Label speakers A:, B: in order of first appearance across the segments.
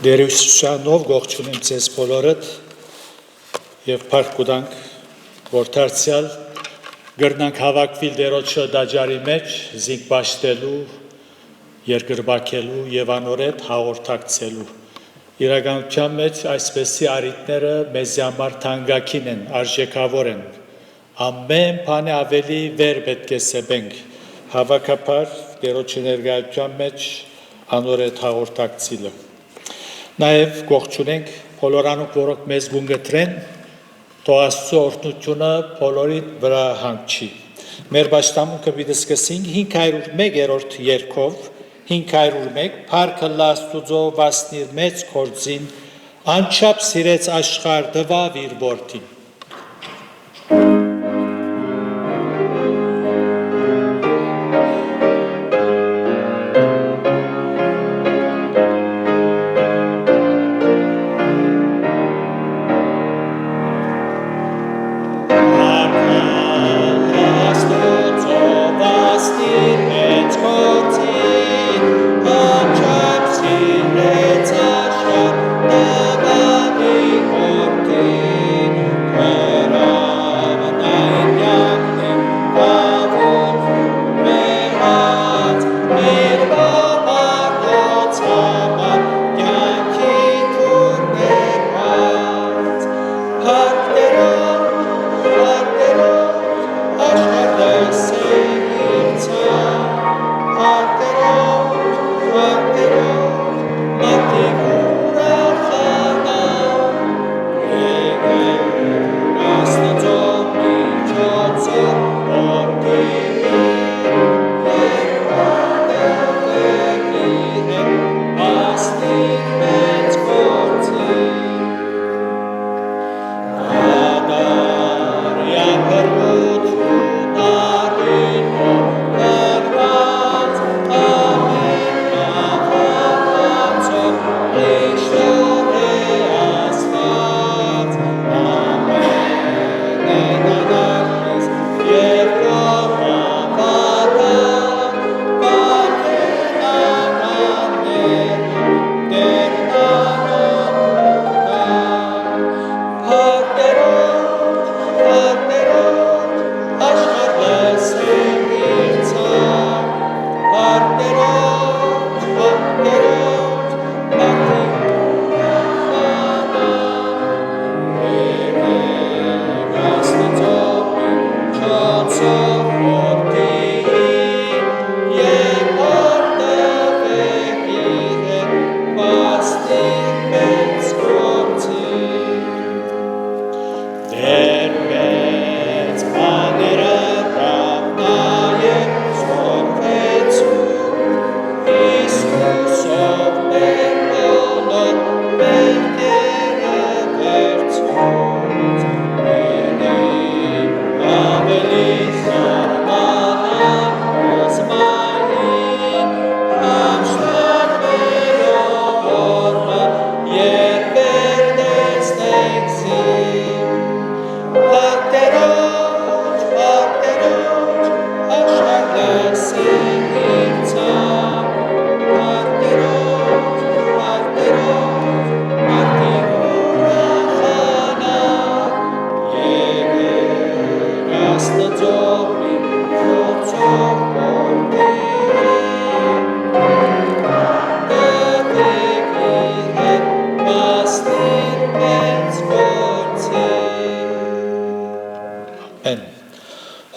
A: Երուսանով գողջունեմ ձեզ բոլորդ և պարկ կուտանք, որ թարցյալ գրնանք հավակվիլ դերոչը դաջարի մեջ, զինք բաշտելու, երկրբակելու և անորետ հաղորդակցելու։ Իրականության մեջ այսպեսի արիտները մեզի համար թանկագին են, արժեքավոր են, ամեն բանը ավելի վեր պետք է սեպենք, հավաքապար դերոչի ներկայության մեջ անորետ հաղորդակցիլը։ Նաև գողջունենք բոլորանուք, որոնք մեզ գունգտրեն, թող Աստծո օրհնությունը բոլորիդ վրա հանգչի։ Մեր պաշտամունքը պիտի սկսենք 501-րդ երգով, 501 Փառքը Աստուծո վասնիր մեծ գործին, անչափ սիրեց աշխարհ տվավ իր որդին։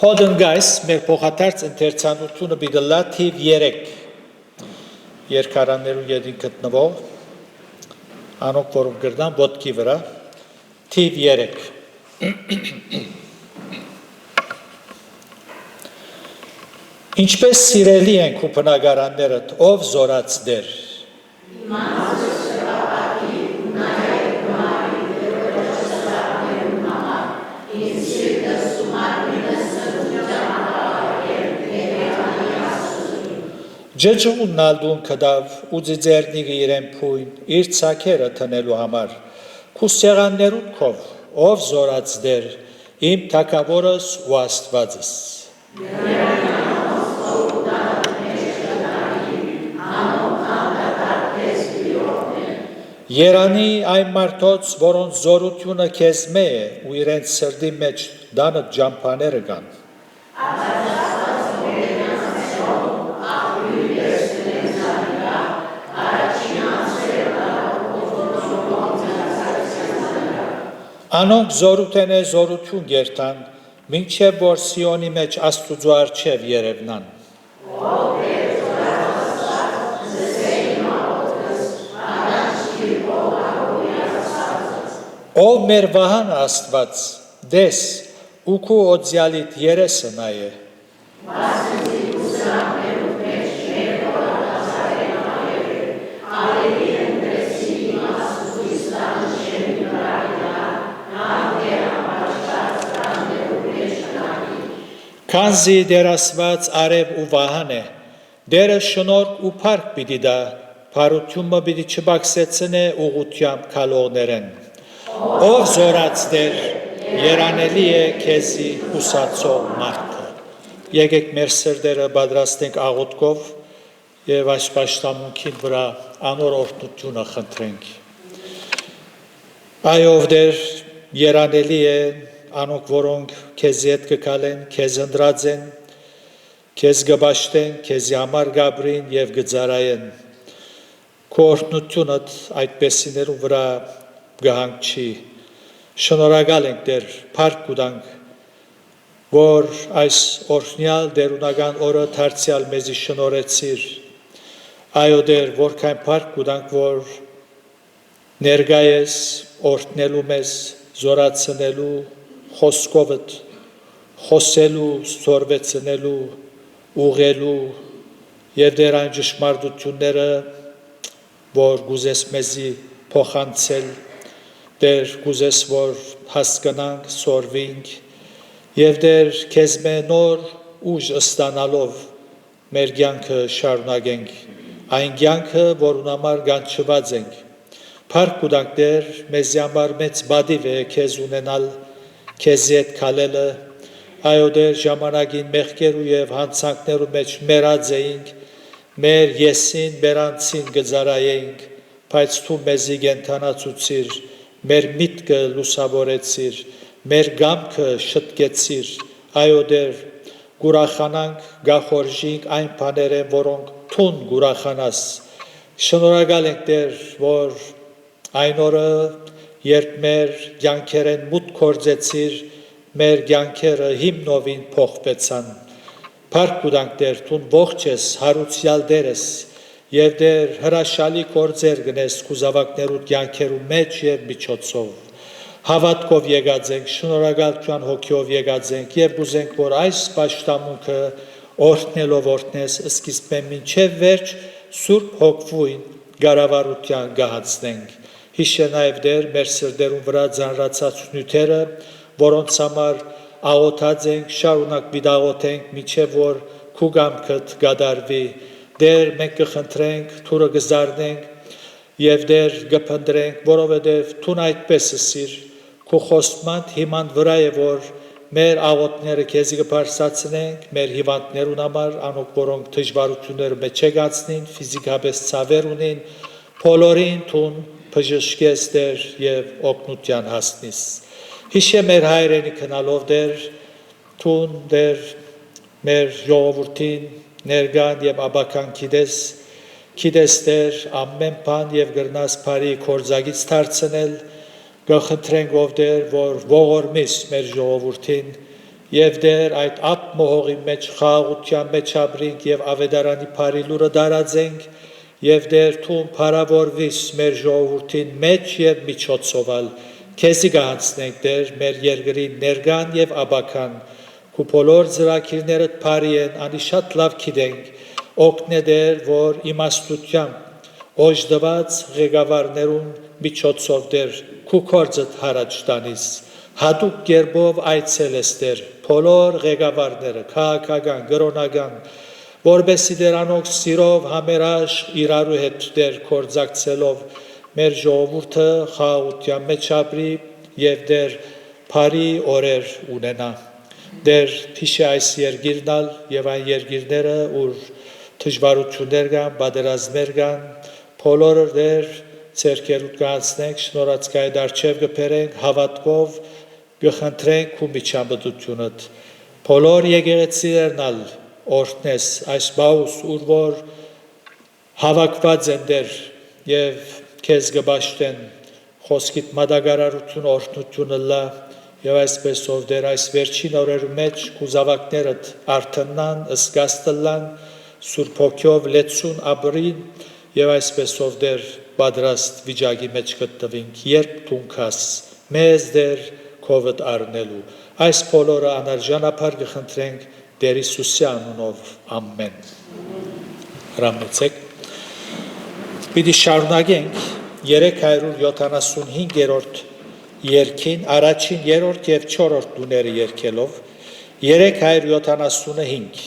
A: Հոդն գայս մեր փոխադարձ ընթերցանությունը բիդլա թիվ 3 երկարաններու յետին գտնվող անոք որով գրդան ոտքի վրա թիվ 3 Ինչպես սիրելի ենք ու բնակարաններդ ով զորաց դեր Ջջունն ալդուն կդավ ու ձերնիգը իրեն պույն, իր ծակերը տնելու համար, կու սեղաններուն կով, ով զորաց դեր, իմ թակավորս ու աստվածս։ Երանի այն մարդոց, որոնց զորությունը քեզ մե է ու իրենց սրդի մեջ դանը ջամփաները կան։ Անոնք զորութենե զորություն գերտան, մինչև որ Սիոնի մեջ Աստուծո առջև երևնան։ Ով մեր վահանը Աստված, դես, ու քու օձյալիդ երեսը նայե։ Քանզի դեր Աստված արև ու վահան է, դերը շնորհք ու փառք պիտի դա, փառությունը պիտի չբացեցնե ուղղությամբ քալողներեն։ Ով զորած դեր, երանելի է քեզի հուսացող մարդը։ Եկեք մեր սրտերը պատրաստենք աղոթքով եւ այս պաշտամունքին վրա անոր օրհնությունը խնդրենք։ Այո, դեր երանելի է անոնք, որոնք քեզի հետ կգալեն, քեզ ընտրած են, քեզ կբաշխեն, քեզի համար գաբրին եւ գծարայեն։ Քո օրհնությունդ այդպեսիներու վրա գահանքի։ Շնորհակալ ենք դեր, փառք կուտանք, որ այս օրհնյալ դերունական օրը դարձյալ մեզի շնորհեցիր։ Այո դեր, որքան փառք կուտանք, որ ներկա ես օրհնելու մեզ, զորացնելու խոսքովդ, խոսելու, սորվեցնելու, ուղղելու եւ դեր այն ճշմարտությունները, որ գուզես մեզի փոխանցել, դեր գուզես որ հասկանանք, սորվենք եւ դեր քեզ մե նոր ուժ ստանալով մեր կյանքը շարունակենք, այն կյանքը, որուն համար գանչված ենք։ Փառք կուտանք դեր, մեզի համար մեծ բադիվ է քեզ ունենալ, քեզի հետ քալելը, այո դեր ժամանակին մեղքերու եւ հանցանքներու մեջ մեռած էինք, մեր եսին բերանցին գծարայենք, բայց դու մեզի կենթանացուցիր, մեր միտքը լուսավորեցիր, մեր գամքը շտկեցիր, այո դեր գուրախանանք, գախորժինք այն բաները, որոնք թուն գուրախանաս։ Շնորհակալ ենք դեր, որ այն օրը, երբ մեր կյանքերեն մուտք գործեցիր, մեր կյանքերը հիմնովին փոխվեցան։ Փառք կուտանք դեր, թուն ողջ ես, հարուցյալ դեր ես, եւ դեր հրաշալի գործեր գնես քու զավակներուդ կյանքերու մեջ եւ միջոցով։ Հավատքով եկած ենք, շնորհակալության հոգիով եկած ենք եւ գուզենք, որ այս պաշտամունքը օրհնելով օրհնես սկիզբեն մինչև վերջ Սուրբ Հոգվույն գարավարության գահացնենք։ Հիշե նաև դեր մեր սրտերուն վրա ծանրացած նյութերը, որոնց համար աղոթած ենք, շարունակ բիդաղոթենք, մինչև որ քու կամքդ գադարվի։ Դեր մենք կխնդրենք, թուրը կզարնենք եւ դեր կփնտրենք, որովհետեւ թուն այդպես սիր քու խոստման հիման վրա է, որ մեր աղոթները քեզի կբարձրացնենք, մեր հիվանդներուն համար, անոնք որոնք դժվարություններ մեջ եկածնին, ֆիզիկապես ցավեր ունին, բոլորին թուն բժշկես դեր եւ օգնության հասնիս։ Հիշե մեր հայրենի քնալով դեր, թուն դեր մեր ժողովրդին ներգան եւ աբական գիտես դեր ամեն բան եւ գրնաս բարի կորձագից դարձնել, գխնդրենք ով դեր, որ ողորմիս մեր ժողովրդին եւ դեր այդ ապ մողի մեջ խաղաղության մեջ ապրենք եւ ավետարանի բարի լուրը դարածենք եւ դեր թուն փարավորվիս մեր ժողովրդին մեջ եւ միջոցովալ քեզի գանցնենք դեր մեր երկրի ներգան եւ աբական քու բոլոր ծրագիրներդ բարի են անիշատ լավ գիտենք օգնե դեր որ իմաստությամբ օժդված ղեկավարներուն միջոցով դեր քու կորձդ հարաճ տանիս հատուկ կերպով այցելես դեր բոլոր ղեկավարները քաղաքական գրոնական որբեսի դեր անոնք սիրով համերաշխ իրարու հետ դեր կորձակցելով մեր ժողովուրդը խաղաղության մեջ ապրի եւ դեր բարի օրեր ունենա դեր փիշե այս երկիրնալ եւ այն երկիրները ուր դժվարություններ կան, պատերազմներ կան, բոլորը դեր ցերկերուտ կանցնենք, շնորհացկայ դարչև գբերենք, հավատքով գխնդրենք ու միջամտությունդ։ Բոլոր եկեղեցիներն ալ օրհնես այս բաուս ուր որ հավաքված են դեր եւ քեզ գբաշտեն խոսքիդ մատակարարություն օրհնությունը լա եւ այսպես ով դեր այս վերջին օրերու մեջ կուզավակներդ արթնան, ըսկաստլան, Սուրբ Հոգով լեցուն ապրին եւ այսպես ով դեր պատրաստ վիճակի մեջ գտնվենք, երբ թունքաս մեզ դեր կովդ առնելու։ Այս բոլորը անարժանապար կխնդրենք Տեր Հիսուսի անունով, ամեն։ Հրամեցեք։ Պիտի շարունակենք 375-րդ երգին, առաջին, երրորդ եւ չորրորդ դուները երգելով 375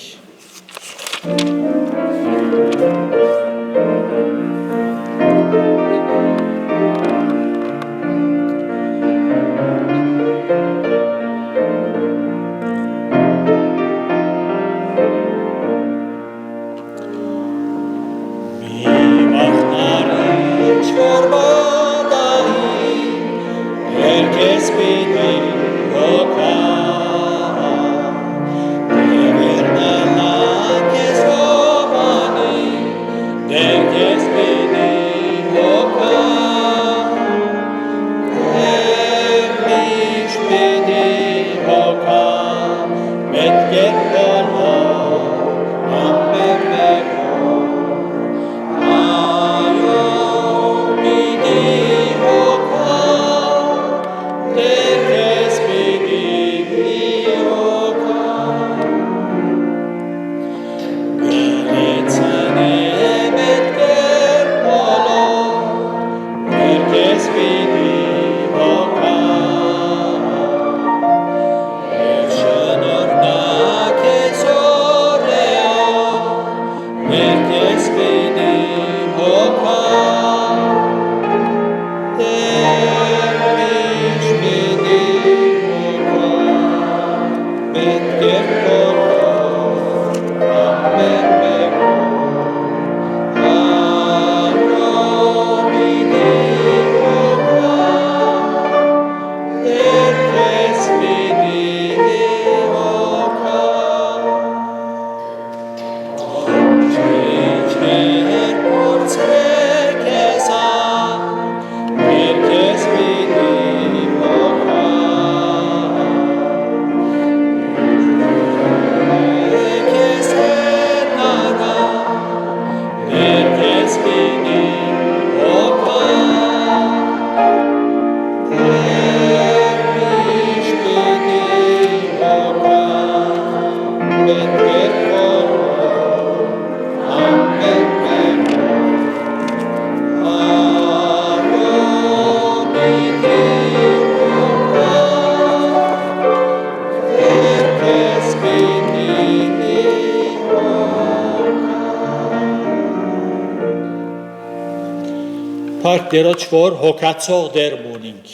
A: Փառք Տերոջ, որ հոգացող դերմ ունենք,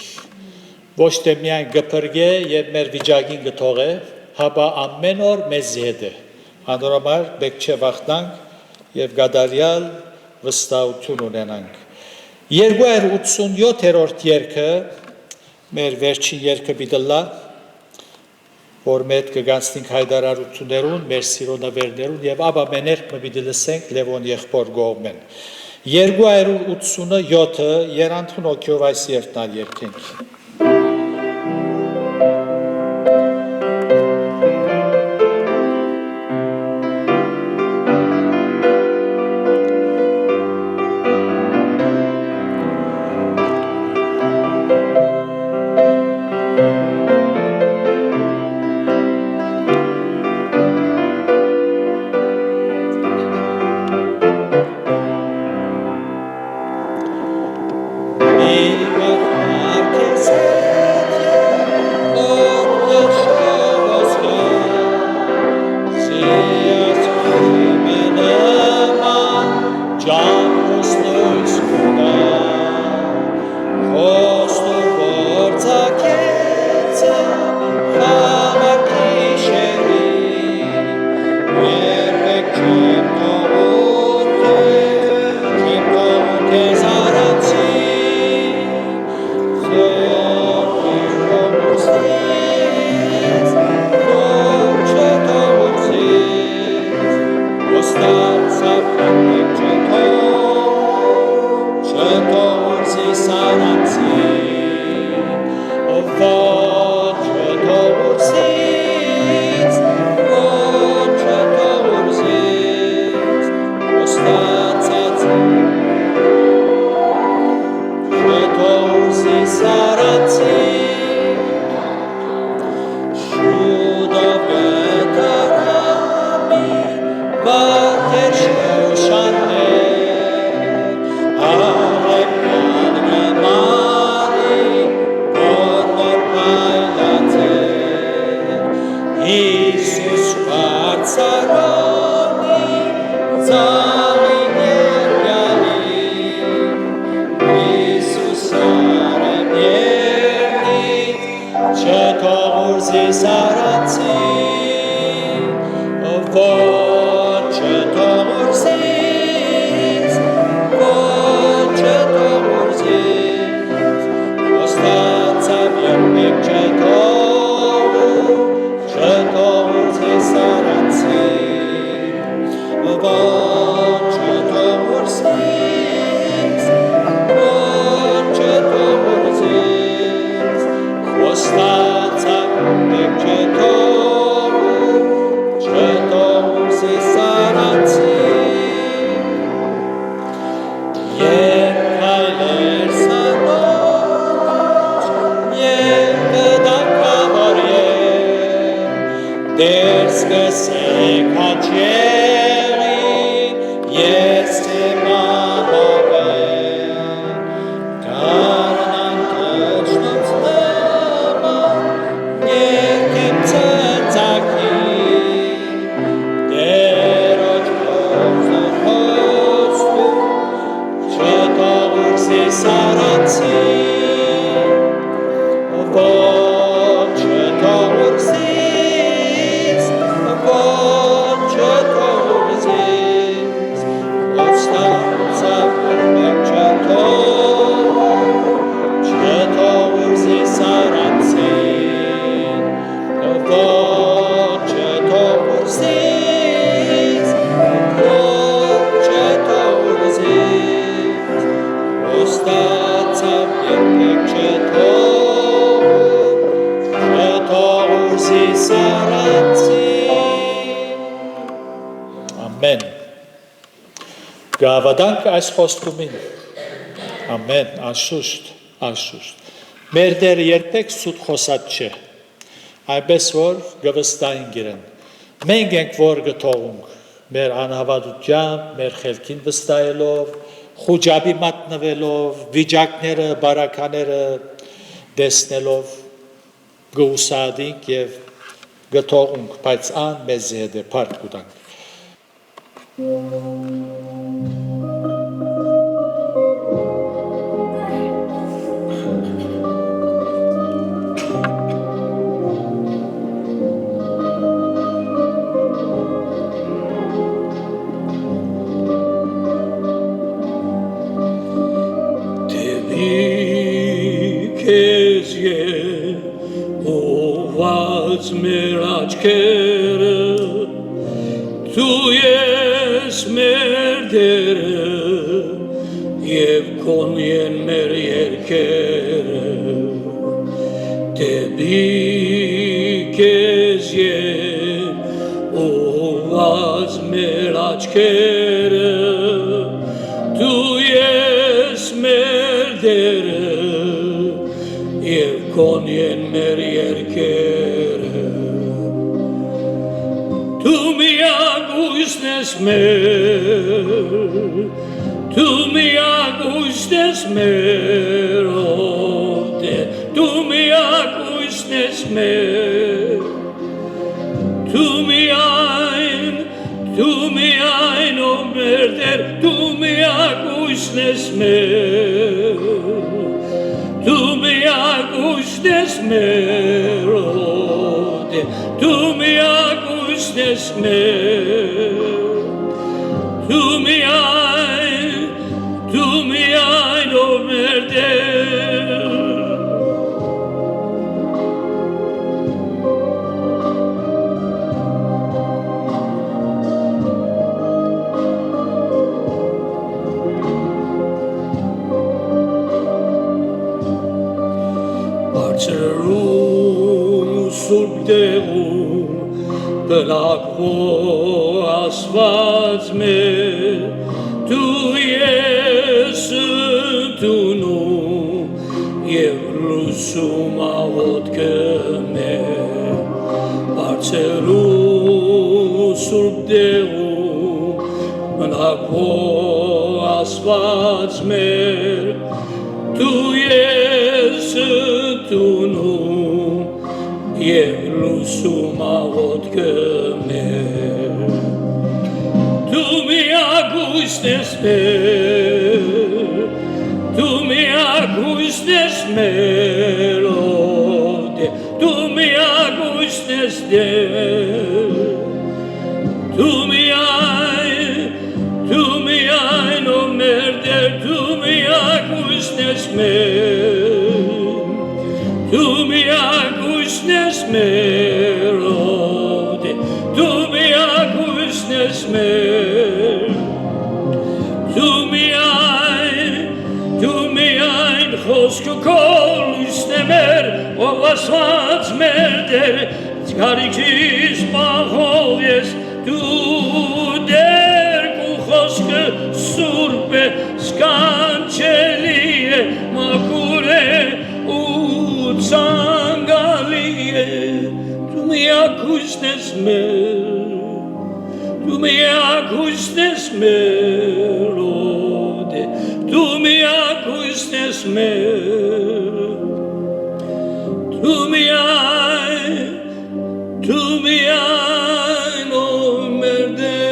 A: ոչ թե միայն գփրկե եւ մեր վիճակին գթողե, հապա ամեն օր մեզի հետ է։ Անորոշ պետք չէ վախտանք եւ գադարյալ վստահություն ունենանք։ 287-րդ երգը մեր վերջին երգը պիտի որ մեծ կգանցնենք հայտարարություններուն, մեր սիրոնավերներուն եւ ապա մեներք պիտի լսենք Լևոն եղբոր գողմեն։ 287-ը Երանթուն օքյով այս երթնալ երգենք։ Eva, չթողուրզի սարացի, ոչ չթողուրզից, ոչ չթողուրզից, ոստացավ երբեք չթողուրզի սարացի, ոչ չթողուրզից, ոչ չթողուրզից, ոստացավ երբեք չթողուրզի սարացի, երբ քայլեր սանոց, երբ դակավոր դեր սկսեք հաչեղին, ես թեմաբավեն, կարնան կշնոց նման, երկիմ ծծակին, դերոջ կողզոր հոստում, չթողուրզի սարացին, ոչ չթողուրզից, ոչ չթողուրզից, ոստացավ երբեք չթողուրզի սարացին, ոչ չթողուրզից, ոչ չթողուրզից, ոստացավ երբեք չթողուրզի սարացին։ Ամեն։ Գավադանք այս խոստումին։ Ամեն, անշուշտ, անշուշտ։ Մեր դեր երբեք սուտ խոսած չէ։ Այնպես որ գվստային գիրեն։ Մենք ենք որ գթողունք, մեր անհավատությամբ, մեր խելքին վստահելով, խուջաբի մատնվելով, վիճակները, բարակաները դեսնելով գուսադինք եւ գթողունք, բայց ան մեզի հետ է փառք կուտանք։
B: Քեզ ողված մեր աչքերը, դու ես մեր դերը, և քոն են մեր երգերը, դեպի քեզ ողված մեր աչքերը, դու ես մեր դերը, և քոն են մեր երգերը, դու միագույնն ես մեր, դու միագույնն ես մեր, դու միագույնն ես մեր, դու միայն ով մեր դեր, դու միագույնն ես մեր, դու միագույնն ես մեր, դու միագույնն ես մեր, դու միայն ով մեր դեր, Սուրբ դեղում բնակվող ասված մեր, դու ես ընդունում և լուսում աղոթքը մեր, բարձրում Սուրբ դեղում բնակվող ասված մեր, դու ես ընդունում և լուսում աղոթքը մեր, դու միագույնն ես մեր, դու միագույնն ես մեր, դու միակույսն ես Տեր, դու միայն ով մեր Տեր, դու միակույսն ես մեր, դու միակույսն ես մեր, դու միակույսն ես մեր, դու միայն խոսքը քո լույսն է մեր, ով ասված մեր Տեր, զգարիքիս պահով ես դու Տեր, քո խոսքը սուրբ է, սքանչելի է, մաքուր է ու ցանկալի է, դու միակույսն ես մեր, դու միակույսն ես մեր, դու միակույսն ես մեր, դու միայն ով մեր Տեր։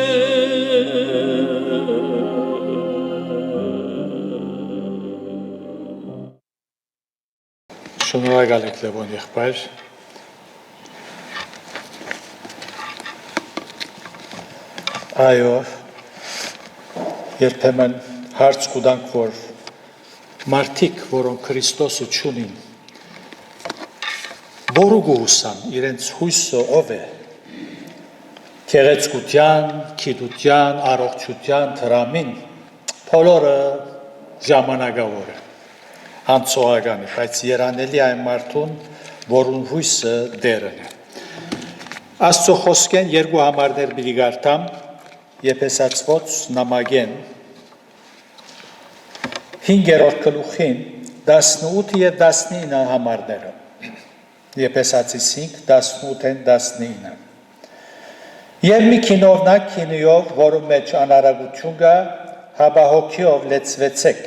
A: Շնորհակալ եք Լևոն եղբայր։ Այո, երբեմն հարց կուտանք, որ մարդիկ, որոնք Քրիստոսը չունին, որու գուսան իրենց հույսը ով է, գեղեցկության, գիտության, առողջության, դրամին, բոլորը ժամանակավոր է, անցողական է, բայց երանելի այն մարդուն, որուն հույսը Տերն է։ Աստծո խոսքեն երկու համարներ պիտի գարտամ, Եփեսացված նամակեն 5-րդ գլուխին 18 եւ 19 համարները։ Եփեսացիս 5:18-19։ Եվ մի քինովնակ քինիով, որում մեջ անարագություն կա, հաբահոքիով լեցվեցեք,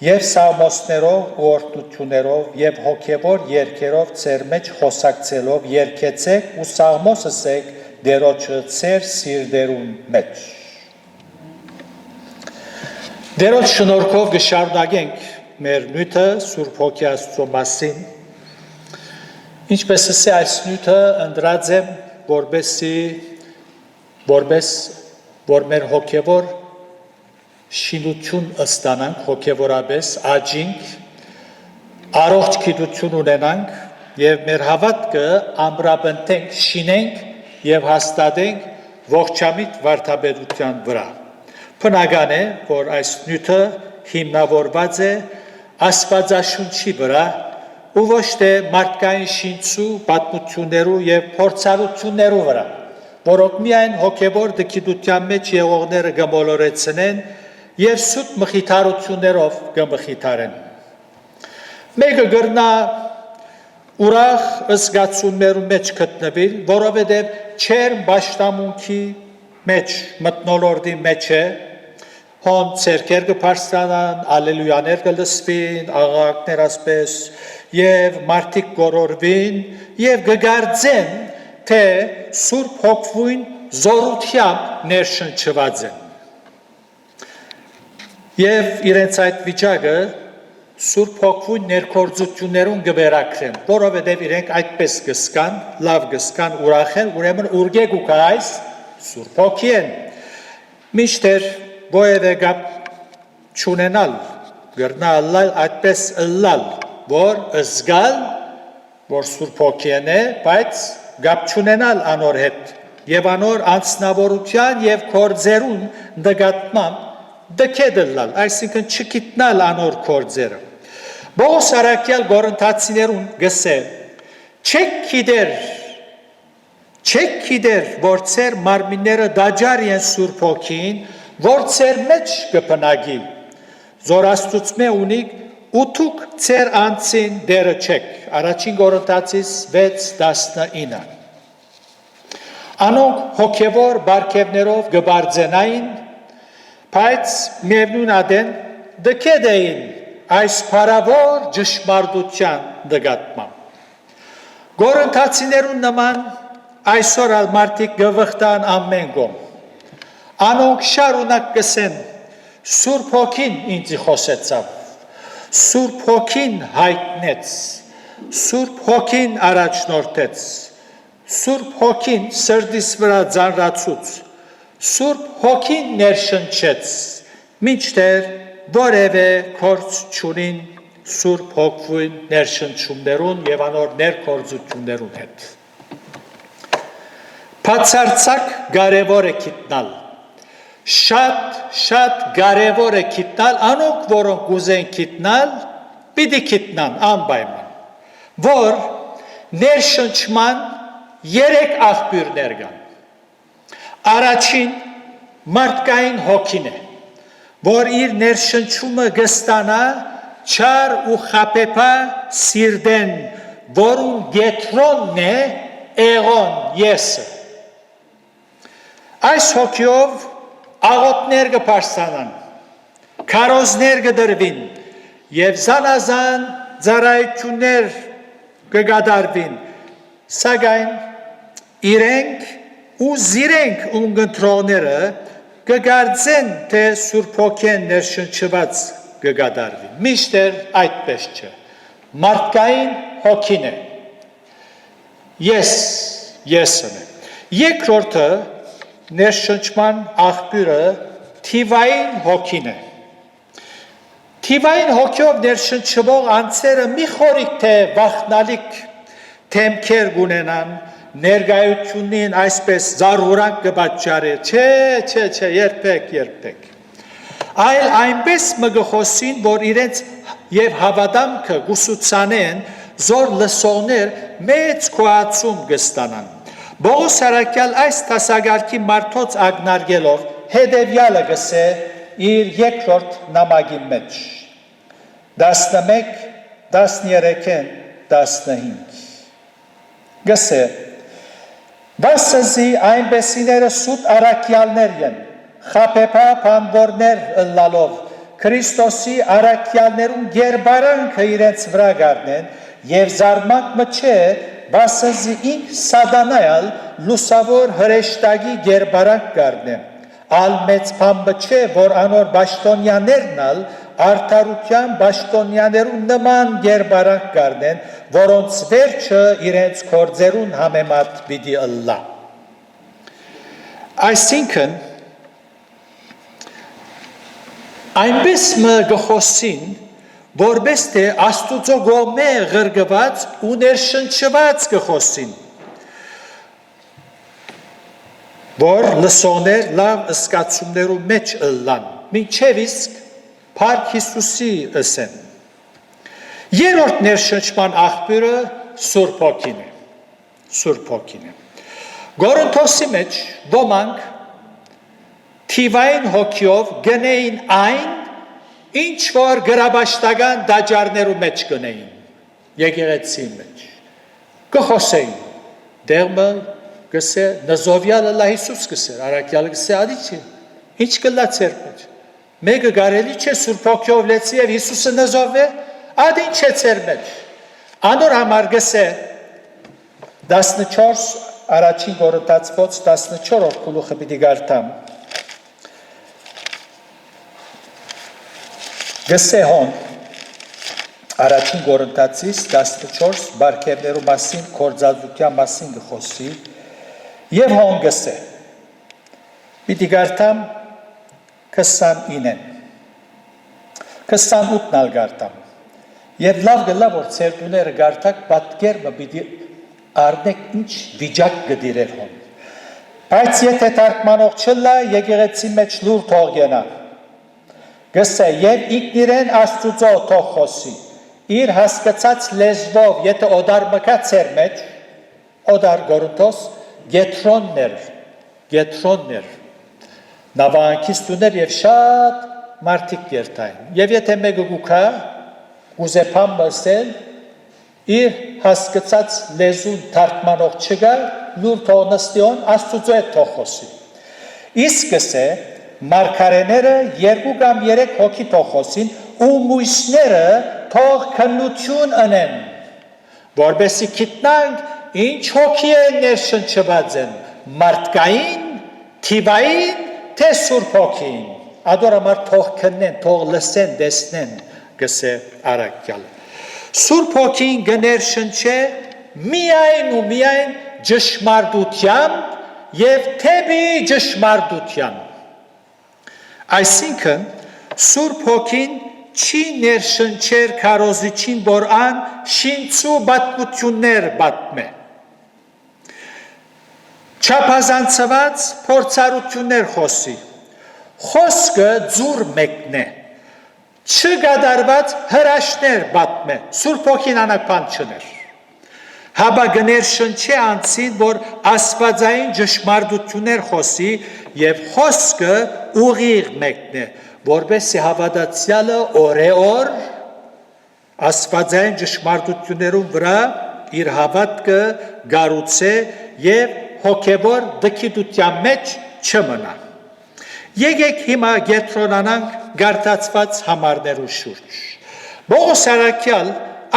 A: եւ սաղմոսներով ու օրհնություններով եւ հոգեվոր երգերով ձեր մեջ խոսակցելով երգեցեք ու սաղմոսսեք Տերոջը ձեր սիրտերուն մեջ։ Տերոջ շնորհքով կշարունակենք մեր նյութը Սուրբ Հոգի Աստծո մասին, ինչպես է այս նյութը ընտրած եմ, որ մեր հոգևոր շինություն ստանանք, հոգևորապես աճենք, առողջ գիտություն ունենանք եւ մեր հավատքը ամրապնդենք, շինենք եւ հաստատենք ողջամիտ վարդապետության վրա։ Բնական է, որ այս նյութը հիմնավորված է Աստվածաշունչի վրա ու ոչ թե մարդկային շինչու, պատմություններու եւ փորձառություններու վրա, որոնք միայն հոգևոր դգիտության մեջ եղողները կմոլորեցնեն եւ սուտ մխիթարություններով կմխիթարեն։ Մեկը գրնա ուրախ զգացումներու մեջ գտնվել, որովհետև չեր պաշտամունքի մեջ, մթնոլորտի մեջ է, հոն ցերկեր կբարձրանան, ալելույաներ կլսվին, աղաղակներ ասպես, եւ մարդիկ կորորվին, եւ կգարձեն, թե Սուրբ Հոգվույն զորությամբ ներշնչված են։ Եվ իրենց այդ վիճակը Սուրբ Հոգվույն ներկործություններուն կվերակրեն, որովհետև իրենք այդպես կսկան, լավ կսկան, ուրախ են, ուրեմն ուրգեք ու կայս Սուրբ Հոգի են։ Միշտեր ովևէ կապ չունենալ, գրնալ այդպես ըլլալ, որ զգալ, որ Սուրբ Հոգին է, բայց կապ չունենալ անոր հետ, եւ անոր անձնավորության եւ գործերուն նկատմամբ դքեդլալ, այսինքն չգիտնալ անոր գործերը։ Բողոս Արաքյալ Գորընթացիներուն գսե, չեք գիտեր, որ ձեր մարմինները դաջար են Սուրբ Հոգին, որ ձեր մեջ կբնակի, զորաստուծմե ունիք ու դուք ձեր անձին դերը չեք։ Առաջին Գորընթացիս 6:19։ Անոնք հոգևոր բարգևներով կբարձենային, բայց միևնույն ադեն դքեդ էին այս փառավոր ճշմարտության նկատմամբ։ Գորընթացիներուն նման այսօր ալ մարդիկ գվխտան ամեն կողմ։ Անոնք շարունակ կսեն Սուրբ Հոգին ինձ խոսեցավ, Սուրբ Հոգին հայտնեց, Սուրբ Հոգին առաջնորդեց, Սուրբ Հոգին սրտիս վրա ձանրացուց, Սուրբ Հոգին ներշնչեց, մինչդեռ որևէ գործ չունին Սուրբ Հոգին ներշնչումներուն եւ անոր ներկործություններուն հետ։ Բացարձակ կարևոր է գիտնալ, շատ կարևոր է գիտնալ, անոնք որոնք ուզեն գիտնալ, պիտի գիտնան անպայման, որ ներշնչման 3 աղբյուրներ կան։ Առաջին մարդկային հոգին է, որ իր ներշնչումը կստանա չար ու խաբեբա սիրտեն, որուն գետրոնն է էղոն եսը։ Այս հոգիով աղոտներ կպարսանան, քարոզներ կդրվին եւ զանազան ծառայություններ կկատարվին, սակայն իրենք ու զիրենք ունգընտրողները կգարձեն, թե Սուրբ Հոգին ներշնչված կկատարվի։ Միշտեր այդպես չէ։ Մարդկային հոգին է։ Եսն է։ Երկրորդը ներշնչման աղբյուրը թիվային հոգին է։ Թիվային հոգիով ներշնչվող անձերը մի խորիկ թե վախնալիք թեմքեր կունենան, ներկայությունին այսպես զարուրանք կպատճառի, չէ, երբեք։ Այլ այնպես մգխոսին, որ իրենց եւ հավատամքը գուսուցանեն, զոր լսողներ մեծ քոացում կստանան։ Բողոս Արաքյալ այս տասագարքի մարդոց ագնարգելով հետևյալը գսե իր երկրորդ նամակի մեջ 11, 13, 15 գսե Բասզի այնպեսիները սուտ արաքյալներ են, խաբեբա բանվորներ ըլլալով, Քրիստոսի արաքյալներուն գերբարանքը իրենց վրա գարնեն եւ զարմանք մը չէ, բասզի ինք սադանայալ լուսավոր հրեշտագի գերբարանք գարնեն, ալ մեծ բամբը չէ, որ անոր բաշտոնյաներն ալ արդարության բաշտոնյաներուն նման գերբարանք գարնեն, որոնց վերջը իրենց կործերուն համեմատ պիտի ըլլա։ Այսինքն, այնպես մը գխոսին, որպես թե Աստուծո գոմե ղրգված ու ներշնչված գխոսին, որ լսողներ լավ ըսկացումներու մեջ ըլլան, մինչև իսկ Փառք Հիսուսի ըսեն։ Երրորդ ներշնչման աղբյուրը Սուրբ Հոգին է։ Գորընթոսի մեջ ոմանք թիվային հոգիով գնեին այն, ինչ որ գրաբաշտական դաջարներու մեջ գնեին, եկեղեցի մեջ, կխոսեին, դեղմը գսե, նզովյալը լա Հիսուս գսեր, արաքյալը գսե ադիչի, ինչ կլա ծեր մեջ, մեկը գարելի չէ Սուրբ Հոգիով լեցի և Հիսուսը նզով է, ադի ինչ է ծեր մեջ, անոր համար գսե, 14 առաջին Կորինթացիոց 14-րդ գլուխը պիտի գարտամ, գսե հոն, առաջին Կորինթացիս 14 բարգևներու մասին, կործածության մասին գխոսի, և հոն գսե, պիտի գարտամ 29-ն, 28-ն ալ գարտամ, և լավ գլա, որ ծերտուները գարտակ, պատկերմը պիտի արնեք ինչ վիճակ գդիրեր հոն, բայց եթե թարգմանող չլա, եկեղեցի մեջ լուր թող գենա, գսե, և ինքնիրեն Աստուծո թող խոսի, իր հասկացած լեզվով, եթե օդար մկա ծեր մեջ, օդար Կորինթոս, գետրոններ, նավանքիստուներ և շատ մարդիկ երթային, և եթե մեկը գուքա, ուզեպան բսել, իր հասկացած լեզուն թարգմանող չգա, լուր թող նստիոն, Աստուծո է թող խոսի, իսկ գսե, մարգարեները 2 կամ 3 հոգի թող խոսին ու մույսները թող քննություն ընեն, որպեսզի գիտնանք ինչ հոգի են ներշնչված են, մարդկային, թիվային, թե Սուրբ Հոգին, ադոր համար թող քննեն, թող լսեն, տեսնեն, գսե Արաքյալը։ Սուրբ Հոգին գներշնչե միայն ու միայն ճշմարտությամբ եւ թեպի ճշմարտությամբ։ Այսինքն Սուրբ Հոգին չի ներշնչեր քարոզիչին, որ ան շինցու բատմություններ պատմե։ Չափազանցված փորձառություններ խոսի։ Խոսքը ձուր մեկն է։ Չգադարված հրաշներ պատմե։ Սուրբ Հոգին անակ բան չներ։ Հաբա գներշնչե անցին, որ աստվածային ճշմարտություններ խոսի եւ խոսքը ուղիղ մեկն է, որպեսզի հավատացյալը օրեօր աստվածային ճշմարտություններուն վրա իր հավատքը գառուցե եւ հոգեվոր դքիդության մեջ չմնա։ Եկեք հիմա գետրոնանանք գարտացված համարներու շուրջ։ Պողոս առաքյալ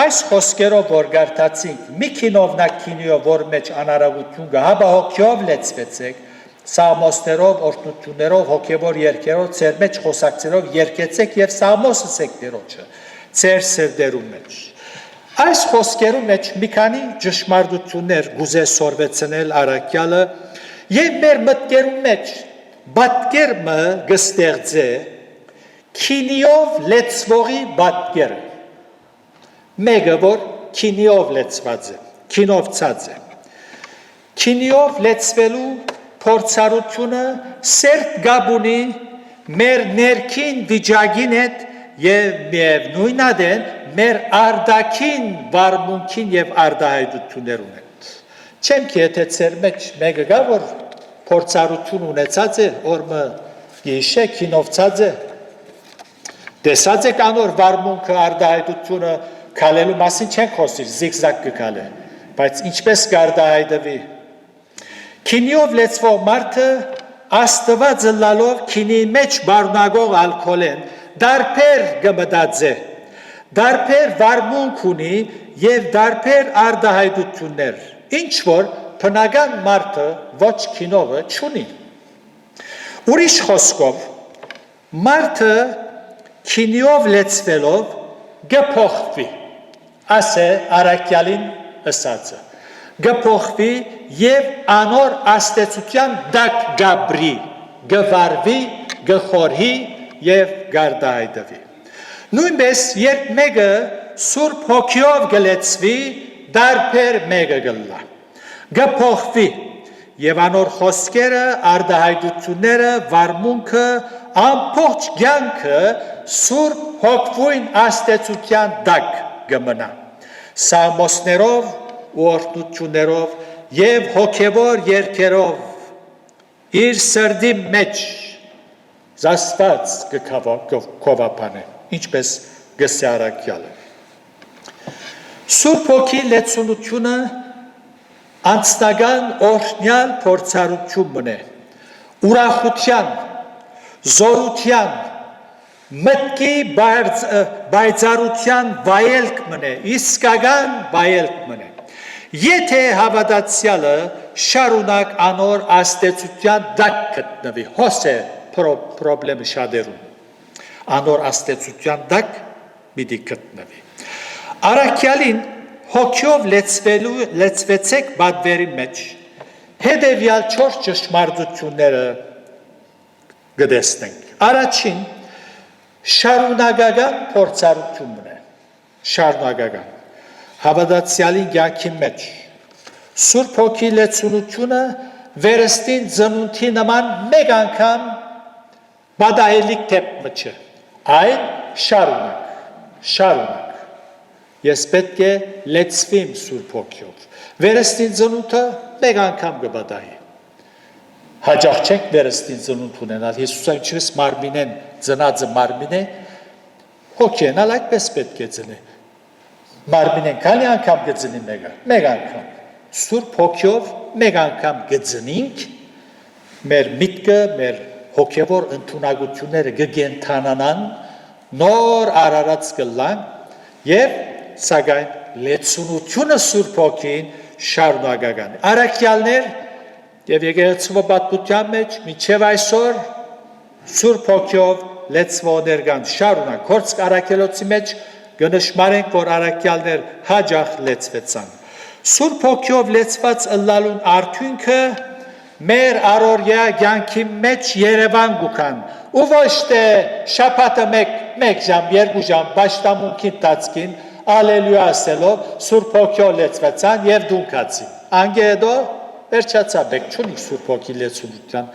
A: այս խոսքերով որ գարտացինք, մի քինովնակ քինիով, որ մեջ անարագություն կա, հաբա հոգեով լեցվեցեք, սաղմոսներով, օրհնություններով, հոգևոր երգերով, ծեր մեջ խոսակցերով երկեցեք եւ սաղմոսսեք Տերոջը, ծեր սրդերու մեջ։ Այս խոսքերու մեջ մի քանի ճշմարտություններ գուզե սորվեցնել առաքյալը եւ մեր մտքերու մեջ բատկերմը գստեղծե քինիով լեցվողի բատկերը։ Մեկը որ քինիով լեցված է, քինովցած է։ Քինիով լեցվելու փորձառությունը սերտ գաբունի մեր ներքին վիճակին հետ եւ միևնույն ադեն մեր արդակին վարմունքին եւ արդահայտություններուն հետ։ Չեմ კი եթե ծեր մեջ մեկը գա որ փորձառություն ունեցած է, օրը գիշե քինովցած է, տեսած եք անոր վարմունքը արդահայտությունը քալելու մասին չենք խոսիր, զիգզագ կքալե, բայց ինչպես կարդահայտվի։ Քինիով լեցվող մարդը աստվածը լալով քինի մեջ բարունագող ալքոլեն դարբեր կմտածե, դարբեր վարմունք ունի եւ դարբեր արդահայտություններ, ինչ որ բնական մարդը ոչ քինովը չունի։ Ուրիշ խոսքով մարդը քինիով լեցվելով գփոխվի, ասե առաքյալին ըսածը, գփոխվի եւ անոր աստեցության դակ գաբրի, գվարվի, գխորհի եւ գարդայդվի։ Նույնպես երբ մեկը Սուրբ Հոգիով գլեցվի, դարբեր մեկը գլա, գփոխվի եւ անոր խոսքերը, արդահայտությունները, վարմունքը, ամբողջ կյանքը Սուրբ Հոգվույն աստեցության դակ գմնա։ Սաղմոսներով ու օրհնություններով եւ հոգեվոր երգերով իր սրդի մեջ զաստված կքովապանե, ինչպես գսե առաքյալը։ Սուրբ Հոգի լեցունությունը անձնական օրհնյալ փորձառություն մնե, ուրախության, զորության, մտքի բայցարության վայելք մնե, իսկական վայելք մնե։ Եթե հավատացյալը շարունակ անոր աստեցության դակ գտնվի, հոս է պրոբլեմը շատերուն, անոր աստեցության դակ պիտի գտնվի։ Առաքյալին հոգյով լեցվեցեք բադվերի մեջ, հետևյալ 4 ճշմարտությունները գտեսնենք։ Առաջին շարունակական փորձառությունն է, շարունակական հավատացյալի կյանքի մեջ Սուրբ Հոգի լեցունությունը վերստին ծնունդի նման մեկ անգամ բադահելիք թեփը չէ, այլ շարունակ։ Ես պետք է լեցվիմ Սուրբ Հոգիով։ Վերստին ծնունդը մեկ անգամ կբադահի։ Հաջող չենք վերստին ծնունդ ունենալ, Հիսուսը ինչպես մարմինեն ծնածը մարմին է, հոգին ալ այդպես պետք է ծնի։ Մարմինեն քանի անգամ կծնի մեկը, մեկ անգամ։ Սուրբ Հոգիով մեկ անգամ կծնինք, մեր միտքը, մեր հոգևոր ընդունակությունները կգենթանանան, նոր արարած կլան եւ սակայն լեցունությունը Սուրբ Հոգին շարունակական է։ Առաքյալներ եւ եկեղեցու պատմության մեջ մինչեւ այսօր Սուրբ Հոգիով լեցվողներ կան շարունակ։ Գործք առաքելոցի մեջ կնշմարենք, որ առաքյալներ հաջող լեցվեցան։ Սուրբ Հոգիով լեցված ըլլալուն արդյունքը մեր առօրյա կյանքի մեջ Երևան գուքան ու ոչ թե շաբաթը մեկ ժամ, երկու ժամ պաշտամունքի տածքին ալելույա ասելով Սուրբ Հոգիով լեցվեցան եւ դունքացին։ Անգեդո վերջացաբեք չունի Սուրբ Հոգի լեցունության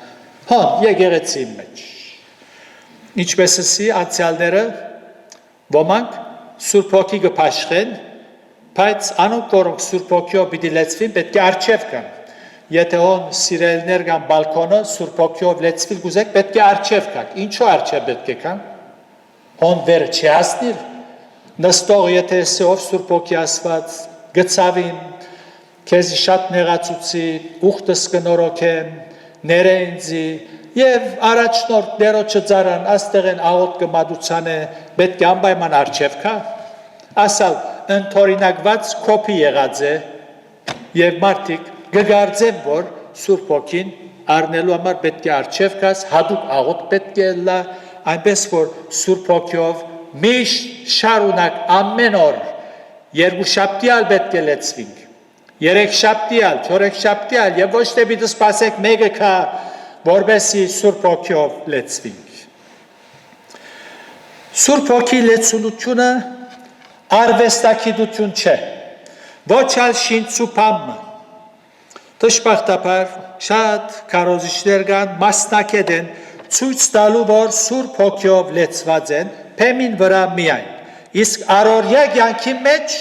A: հոն եկեղեցի մեջ։ Ինչպես էսի անցյալները ոմանք Սուրբ Հոգի կփաշխեն, բայց անոնք որոնք Սուրբ Հոգիով պիտի լեցվին պետք է արժև կան։ Եթե հոն սիրելիներ կան բալկոնը Սուրբ Հոգիով լեցվիլ գուզեք պետք է արժև կան։ Ինչու արժև պետք է կան։ Հոն վեր չհասնիր նստող եթե սով Սուրբ Հոգի ասված գծավին քեզ շատ նեղացուցի ուխտս կնորոքեմ ներենձի եւ առաջնորդ դերոջը ծարան աստեղեն աղոտ կմադուցանը պետք է անպայման արժև կա ասալ ընթորինակված կոպի եղած է եւ մարդիկ գգարձեն որ Սուրբ Հոգին առնելու համար պետք է արժև կաս հadoop աղոտ պետք է լա այնպես որ Սուրբ Հոգիով միշտ շարունակ ամեն օր երկու շաբթիալ պետք է լեցվինք երեք շաբթիալ չորեք շաբթիալ եւ ոչ թե պիտի սպասեք մեկը կա որբեսի Սուրբ Հոգիով լեցվինք Սուրբ Հոգի լեցունությունը արվեստագիտություն չէ ոչ ալ շինցուփամ Դժբախտաբար շատ քարոզիչներ կան մասնակետ են ցույց տալու որ Սուրբ Հոգիով լեցված են փեմին վրա միայն իսկ առօրյա կյանքի մեջ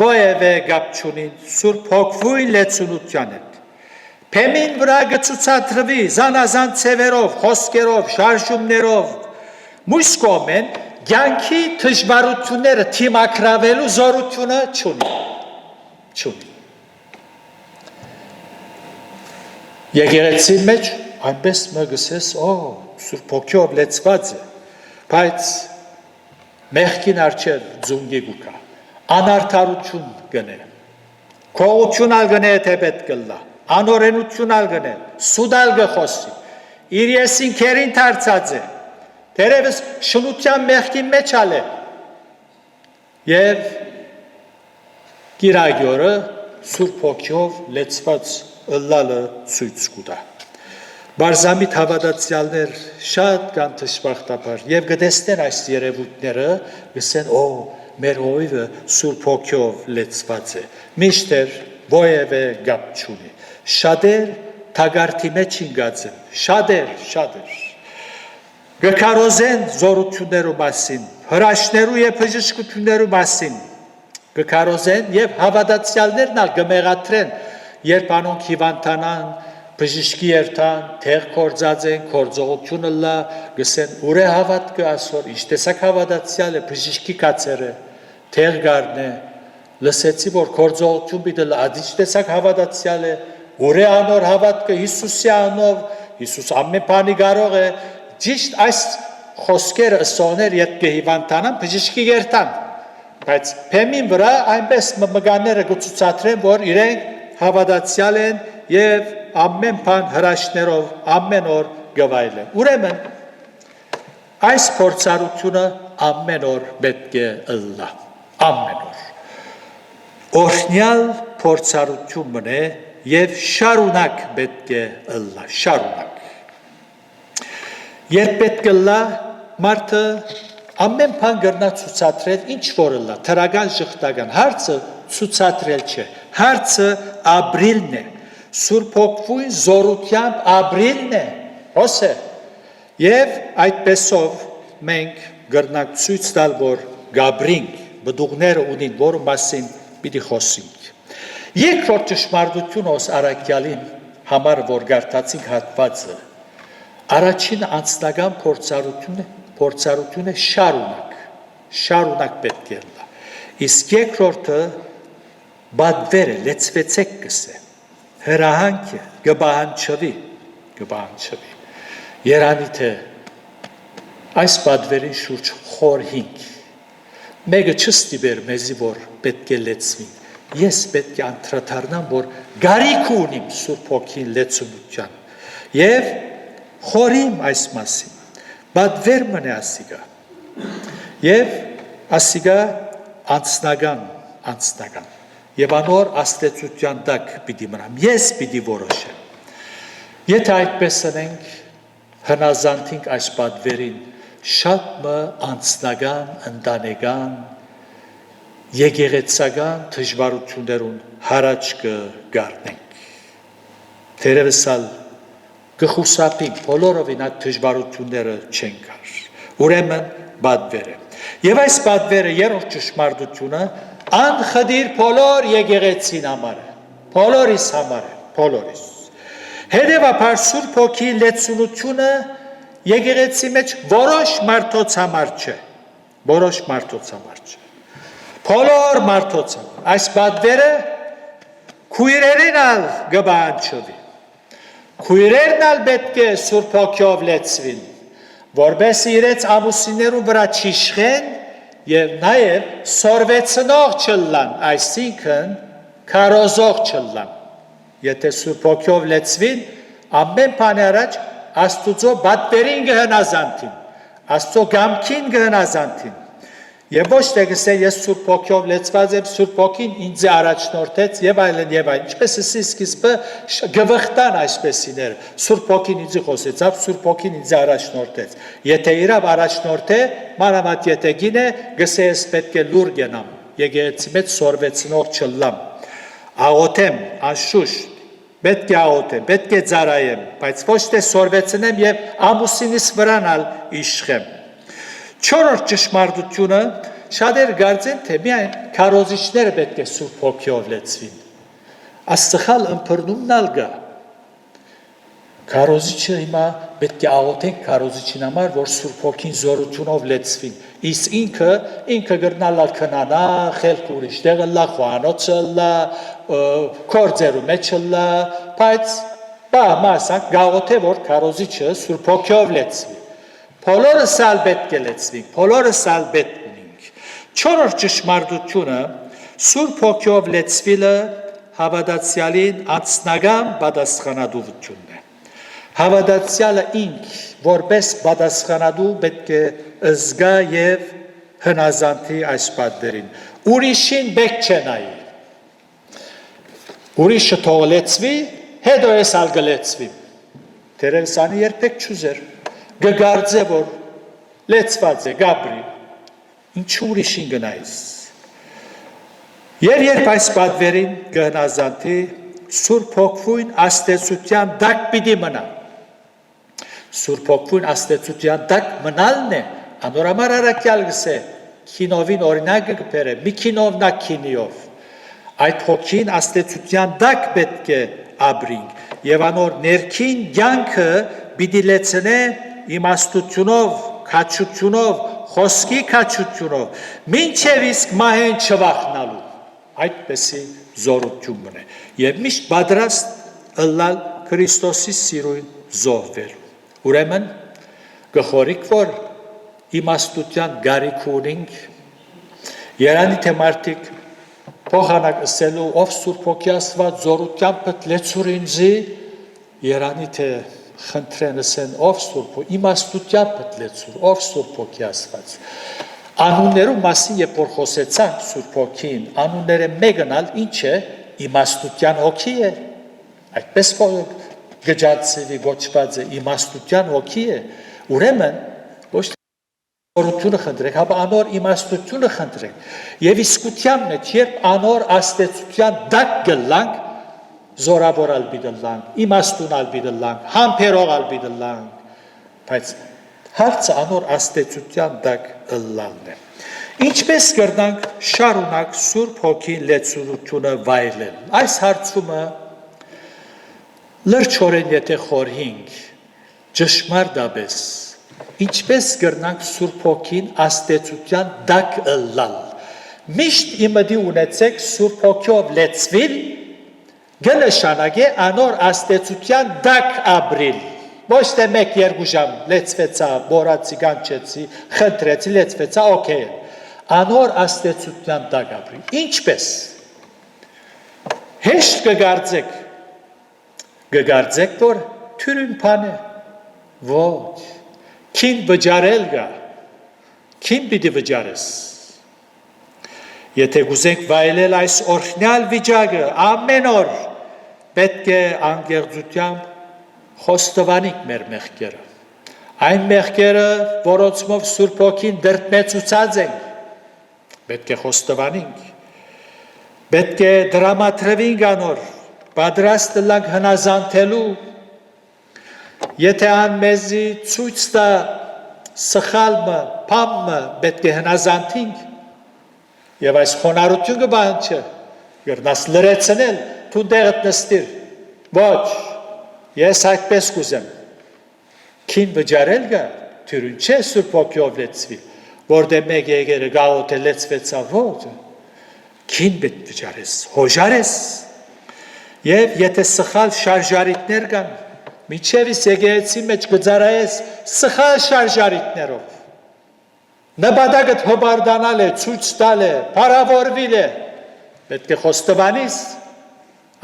A: ովևէ գապ չունի Սուրբ Հոգվույն լեցունության հետ փեմին վրա գծուցադրվի զանազան ցևերով խոսքերով շարժումներով մույս կողմեն կյանքի դժվարությունները թիմակրավելու զորությունը չունի Եկեղեցի մեջ այնպես մգսես Սուրբ Հոգիով լեցված է բայց մեղքին արչև ձունգի գուկա անարդարություն գնե քողություն ալ գնե թե պետք կլա անօրենություն ալ գնե սուդալ գխոսի իր եսին քերին դարձած է դերևս շնության մեղքի մեջ ալ է եւ գիրագյորը Սուրբ Հոգիով լեցված ըլլալը ցույց կտա Բարզամիտ հավատացյալներ շատ կան դժբախտաբար եւ գտեսնեն այս երևույթները գսեն մեր հովիվը Սուրբ Հոգիով լեցված է միշտ ովևէ գապ չունի շատեր թագարտի մեջ ինգած են շատեր գկարոզեն զորություններու մասին հրաշներու եւ բժշկություններու մասին գկարոզեն եւ հավատացյալներն ալ գմեղատրեն երբ անոնք հիվանդանան բժշկի երթան թեղ կորձած են կորձողությունը լա գսեն ուր է հավատքը ասոր ինչ տեսակ հավատացյալ է բժշկի կացերը թեղ գարնե լսեցի որ կորձողություն պիտի լա ինչ տեսակ հավատացյալ է ուր է անոր հավատքը Հիսուսի անով Հիսուս ամեն բանի կարող է ճիշտ այս խոսքերը ըսողներ երբ կհիվանդանան բժշկի երթան բայց փեմին վրա այնպես մգանները գծուցադրեն որ իրենք հավատացյալ են եւ ամեն բան հրաշներով ամեն օր գվայելեն ուրեմն այս փորձառությունը ամեն օր պետք է ըլլա ամեն օր օրհնյալ փորձառություն մնե եւ շարունակ պետք է ըլլա շարունակ երբ պետք է լա մարդը ամեն բան գրնա ցուցադրել ինչ որ ըլլա թրագան շղթական հարցը ցուցադրել չէ հարցը ապրիլն է Սուրբ Հոգվույն զորությամբ ապրիլն է հոսե եւ այդպեսով մենք գրնանք ցույց տալ որ գաբրինք բդուղները ունին որ մասին պիտի խոսենք երկրորդ ճշմարտությունը ոս առաքյալին համար որ գարտացինք հատվածը առաջին անձնական փորձառությունը շարունակ պետք է լա իսկ երկրորդը բադվերը լեցվեցեք կսե հրահանքը գբահանչվի երանի թե այս բադվերին շուրջ խորհինք մեկը չստիբեր մեզի որ պետք է լեցվին ես պետք է անդրադառնամ որ գարիք ունիմ Սուրբ Հոգին լեցունության եւ խորիմ այս մասին բադվեր մնե ասիգա եւ ասիգա անցնական եւ անոր աստեցության տակ պիտի մնամ ես պիտի որոշեմ եթե այդպես անենք հնազանդենք այս պատվերին շատ մը անցնական ընտանեկան եկեղեցական դժվարություններուն հարաճ կգարնենք թերևսալ գխուսափենք բոլորովին այդ դժվարությունները չեն կար ուրեմն պատվերը եւ այս պատվերը երրորդ ճշմարտությունը անխդիր բոլոր եկեղեցին համար բոլորիս համար բոլորիս հետեւաբար Սուրբ Հոգի լեցունությունը եկեղեցի մեջ որոշ մարդոց համար չէ բոլոր մարդոց համար այս պատվերը քույրերին ալ գբանչվի քույրերն ալ պետք է Սուրբ Հոգիով լեցվին որպես իրենց ամուսիններուն վրա չիշխեն եւ նաեւ սորվեցնող չլան այսինքն քարոզող չլան եթե Սուրբ Հոգիով լեցվին ամեն բան առաջ Աստուծո պատվերին կհնազանդին Աստծո գամքին կհնազանդին եւ ոչ թե գսեն ես Սուրբ Հոգիով լեցված եմ Սուրբ Հոգին ինձ առաջնորդեց եւ այլն ինչպես սկիզբը գվխտան այսպեսիներ Սուրբ Հոգին ինձ խոսեցավ Սուրբ Հոգին ինձ առաջնորդեց եթե իրավ առաջնորդ է մանավանդ եթե գինե գսե ես պետք է լուր գնամ եկեղեցի մեջ սորվեցնող չլամ աղոթեմ անշուշտ պետք է աղոթեմ պետք է ծառայեմ բայց ոչ թե սորվեցնեմ եւ ամուսինիս վրանալ իշխեմ Չորրորդ ճշմարտությունը շատեր կարծեն թե միայն քարոզիչները պետք է Սուրբ Հոգիով լեցվին Աստղալ ըմբռնումն ալ գա քարոզիչը հիմա պետք է աղոթենք քարոզիչին համար որ Սուրբ Հոգին զորությունով լեցվին իսկ ինքը գրնալալ քնանա խելք ուրիշ տեղը լա խոհանոցը լա կորձերու մեջը լա բայց մասակ գաղոթե որ քարոզիչը Սուրբ Հոգիով լեցվի Բոլորս ալ պետք է լեցվենք, բոլորս ալ պետք ունենք։ Չորրորդ ճշմարտությունը Սուրբ Հոգիով լեցվելը հավատացյալին անձնական պատասխանատվությունն է։ Հավատացյալը ինք որպես պատասխանատու պետք է զգա եւ հնազանդի այս պատվերին։ Ուրիշին պետք չէ նայի։ Ուրիշը թող լեցվի, հետո ես ալ գլեցվի։ Տերևսանի երբեք չուզեր։ Գգարձե որ լեցված է գաբրի ինչ ուրիշին գնայս երբ այս պատվերին գնազանդի Սուրբ Հոգին աստեցության դակ պիտի մնա Սուրբ Հոգին աստեցության դակ մնալն է անորամար արաքյալ գսե քինովին օրինակը կբերե մի քինովնա քինիով այդ հոգին աստեցության դակ պետք է ապրինք եւ անոր ներքին կյանքը պիտի լեցնե իմաստությունով, քաջությունով, խոսքի քաջությունով, մինչև իսկ մահեն չվախնալու, այդպեսի զորություն մնե, և միշտ պատրաստ ըլլալ Քրիստոսի սիրույն զոհվելու։ Ուրեմն, գխորիկ, որ իմաստության գարիք ունենք, երանի թե մարդիկ փոխանակ ըսելու ով Սուրբ Հոգի Աստված զորությամբ լեցուր ինձի, երանի թե խնդրեն ասեն ով Սուրբ իմաստությամբ լեցուր, ով Սուրբ Հոգի Աստված։ Անուններու մասին երբ որ խոսեցանք Սուրբ Հոգին, անունները մեկն ալ ինչ է, իմաստության հոգի է։ Այդպես գջացվի գոչված է, իմաստության հոգի է։ Ուրեմն ոչ թե զորությունը խնդրեք, հապա անոր իմաստությունը խնդրեք։ Եվ իսկության մեջ երբ անոր աստեցության դակ գլանք, զորավոր ալ բիդլանք, իմաստուն ալ բիդլանք, համբերող ալ բիդլանք, բայց հարցը անոր աստեցության դակ ըլլալն է։ Ինչպես կրնանք շարունակ Սուրբ Հոգին լեցունությունը վայելել։ Այս հարցումը լրջորեն եթե խորհինք, ճշմարտաբես, ինչպես կրնանք Սուրբ Հոգին աստեցության դակ ըլլալ։ Միշտ իմդի ունեցեք Սուրբ Հոգիով լեցվիլ, գնշանագե անոր աստեցության դակ ապրիլ։ Ոչ թե մեկ երկու ժամ լեցվեցա, բորացի, գանչեցի, խնդրեցի, լեցվեցա, օքեյ է։ Անոր աստեցության դակ ապրիլ։ Ինչպես։ Հեշտ կգարձեք, որ թյուրին պան է։ Ոչ։ Քին վջարել գա։ Քին պիտի վջարես։ Եթե գուզենք վայելել այս օրհնյալ վիճակը ամեն օր, պետք է անկեղծությամբ խոստովանենք մեր մեղքերը։ Այն մեղքերը, որոնցով Սուրբ Հոգին դրդմեցուցած ենք, պետք է խոստովանենք։ Պետք է դրամատրվենք անոր, պատրաստ լանք հնազանդելու։ Եթե ան մեզի ցույց տա սխալը, փամը, պետք է հնազանդենք։ Եվ այս խոնարհությունը բան չէ, գրնաս լրացնել, դու դեղդ նստիր։ Ոչ, ես այդպես կուզեմ։ Քին վճարել գա, թյուրին չէ Սուրբ Հոգիով լեցվի, որտեղ մեկ եկերը գաղութ է լեցվեցավ ոչ։ Քին պետք վճարես, հոժարես։ Եվ եթե սխալ շարժարիտներ կան, միջևից եկեղեցի մեջ գծարայես սխալ շարժարիտներով։ Նպատակը հոբարդանալ է, ցույց տալ է, փառավորվել է, պետք է խոստովանես,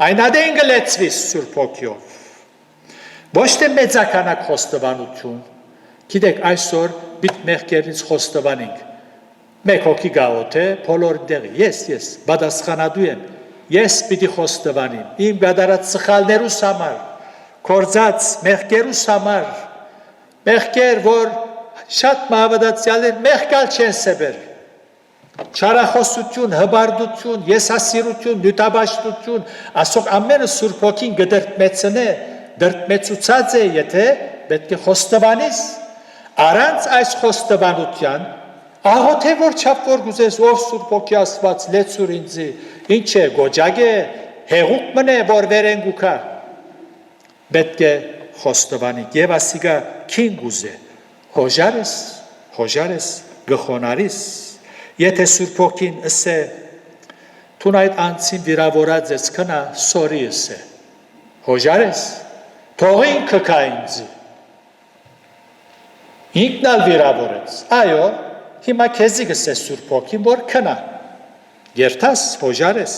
A: այն ադեն գլեցվիս Սուրբ Հոգիով։ Ոչ թե մեծականակ խոստովանություն, գիտեք այսօր պիտի մեղքերից խոստովանենք։ Մեկ հոգի գաղութ է, բոլոր դեղի, ես պատասխանատու եմ, ես պիտի խոստովանեմ, իմ գադարած սխալներուս համար, կործած մեղքերուս համար, մեղքեր, որ շատ մահավատացյալներ մեղքալ չեն սեբեր, չարախոսություն, հբարդություն, եսասիրություն, նյութաբաշտություն, ասոք ամենը Սուրբ Հոգին գդրդմեցն է, դրդմեցուցած է, եթե պետք է խոստովանես, առանց այս խոստովանության, աղոթե որ չափ որ գուզես, ով Սուրբ Հոգի Աստված լեցուր ինձի, ինչ է, գոջակ է, հեղուկ մն է, որ վերեն գուքա, պետք է խոստովանիկ, և ասիգա քին գուզե, հոժարես, գխոնարիս, եթե Սուրբ Հոգին ասե, թուն այդ անցին վիրավորած ես կնա, սորի ասե, հոժարես, թողին կկա ինձի, ինքնալ վիրավորեց, այո, հիմա քեզի գսե Սուրբ Հոգին, որ կնա, երթաս, հոժարես,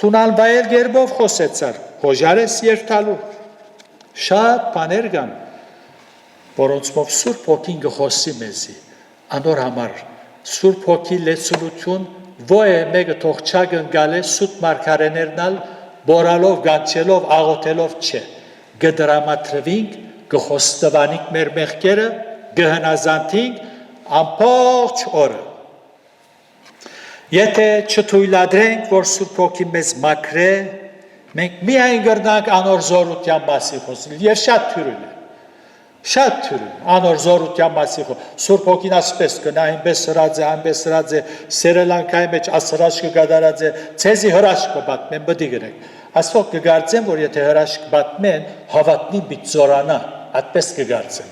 A: թուն անվայել գերբով խոսեցար, հոժարես երթալու, շատ բաներ կան, որոնցով Սուրբ Հոգին գխոսի մեզի, անոր համար Սուրբ Հոգի լեցունություն ոչ է մեկը թող չագնգալ է սուտ մարգարեներնալ բորալով, գանչելով, աղոթելով չէ, գդրամատրվինք, գխոստովանինք մեր մեղքերը, գհնազանդինք ամբողջ օրը։ Եթե չթույլատրենք, որ Սուրբ Հոգի մեզ մաքրե, մենք միայն գրնանք անոր զորության մասի խոսել, և շատ թյուրին է, շատ թյուրին, անոր զորության մասի խոսել, Սուրբ Հոգին ասպես կնա, այնպես հրած է, սերելանքայի մեջ ասրաշ կգադարած է, ցեզի հրաշ կբատմեն, բդի գրեք, ասոք կգարձեն, որ եթե հրաշ կբատմեն, հավատնի բիտ զորանա, այդպես կգարձեն,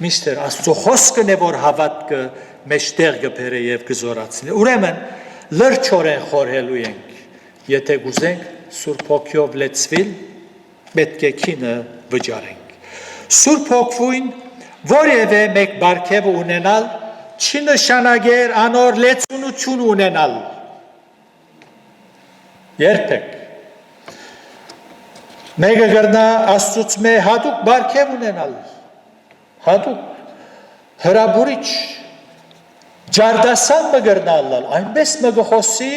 A: միշտեր, աստծո խոսքն է, որ հավատքը մեջտեղ գբերը և գզորացնի, ուրեմն լրջորեն խորհելու ենք, եթե գուզենք Սուրբ Հոգիով լեցվիլ, պետք է քինը վճարենք։ Սուրբ Հոգվույն որևէ մեկ բարգև ունենալ, չի նշանագեր անոր լեցունություն ունենալ։ Երբեք։ Մեկը գրնա Աստծուց մե հատուկ բարգև ունենալ, հատուկ հրաբուրիչ, ջարդասան մը գրնալալ, այնպես մը գխոսի,